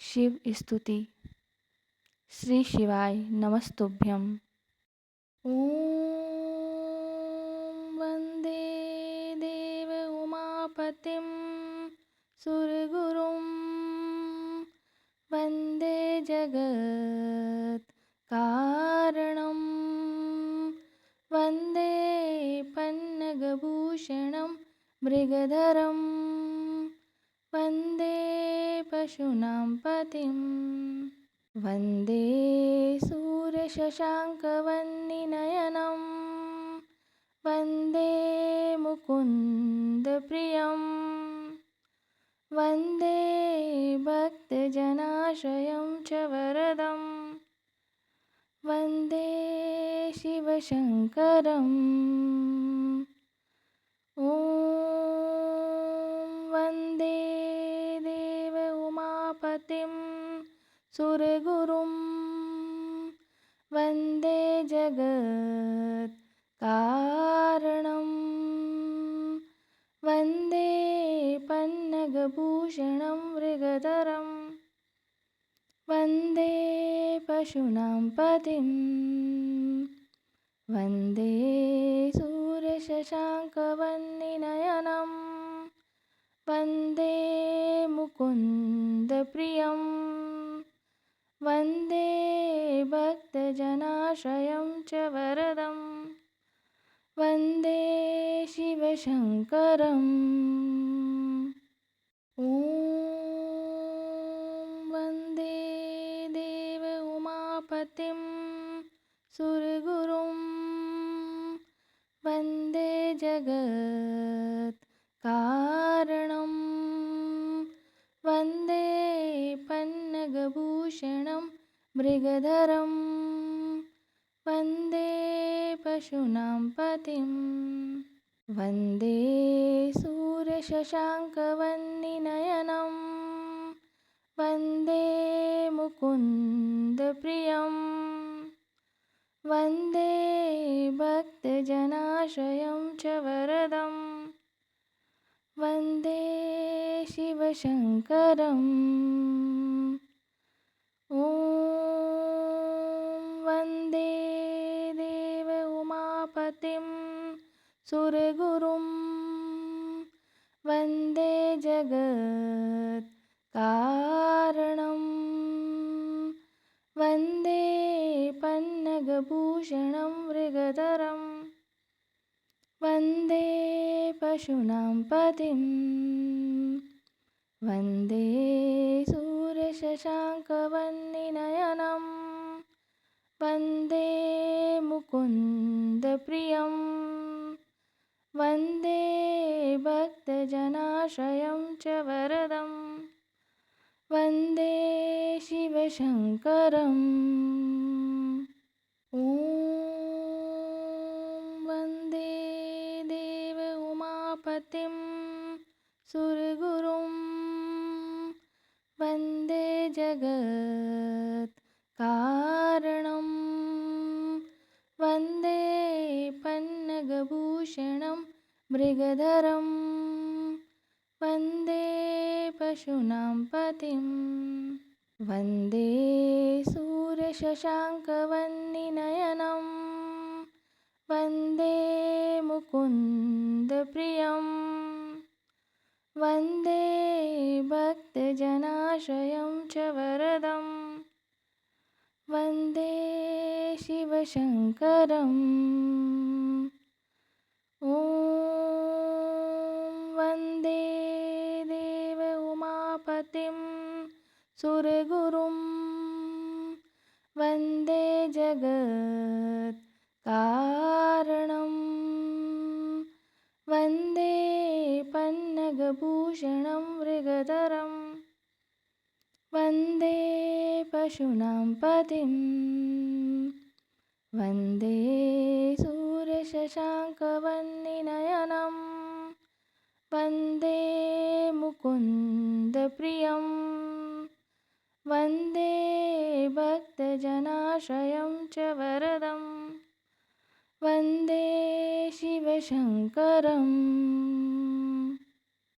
शिव स्तुति। श्री शिवाय नमस्तुभ्यं। ॐ वन्दे देव उमापतिं सुरगुरुं वन्दे जगत्कारणं वन्दे पन्नगभूषणं मृगधरं वन्दे पशूनां पतिं वन्दे सूर्यशशाङ्कवन्निनयनं वन्दे मुकुन्दप्रियं वन्दे भक्तजनाश्रयं च वरदं वन्दे शिवशङ्करम्। ॐ वन्दे देव उमापतिं सुरगुरुं वन्दे जगत्कारणं वन्दे पन्नगभूषणं मृगधरं वन्दे पशूनां पतिं वन्दे सूर्यशशाङ्कवन्निनयनं वन्दे मुकुन्दप्रियं वन्दे भक्तजनाश्रयं च वरदं वन्दे शिवशङ्करम्। ॐ वन्दे देव उमापतिं सुरगुरुं वन्दे जगत्कारणं वन्दे पन्नगभूषणं मृगधरं वन्दे पशूनां पतिं वन्दे सूर्यशशाङ्कवन्निनयनं वन्दे मुकुन्दप्रियं वन्दे भक्तजनाश्रयं च वरदं वन्दे शिवशङ्करम्। ॐ वन्दे देव उमापतिं सुरगुरुं वन्दे जगत्कारणं वन्दे पन्नगभूषणं मृगधरं वन्दे पशूनां पतिं वन्दे सूर्यशशाङ्कवन्निनयनं वन्दे मुकुन्दप्रियं वन्दे भक्तजनाश्रयं च वरदं वन्दे शिवशङ्करम्। ॐ वन्दे देव उमापतिं सुरगुरुं वन्दे जगत्कारणं वन्दे पन्नगभूषणं मृगधरं वन्दे पशूनां पतिं वन्दे सूर्यशशाङ्कवन्निनयनं वन्दे मुकुन्दप्रियं वन्दे भक्तजनाश्रयं च वरदं वन्दे शिवशङ्करम्। ॐ वन्दे देव उमापतिं सुरगुरुं वन्दे जगत्कारणं वन्दे पन्नगभूषणं मृगधरं वन्दे पशूनां पतिं वन्दे सूर्यशशाङ्कवन्निनयनं वन्दे मुकुन्दप्रियं वन्दे भक्तजनाश्रयं च वरदं वन्दे शिवशङ्करम्।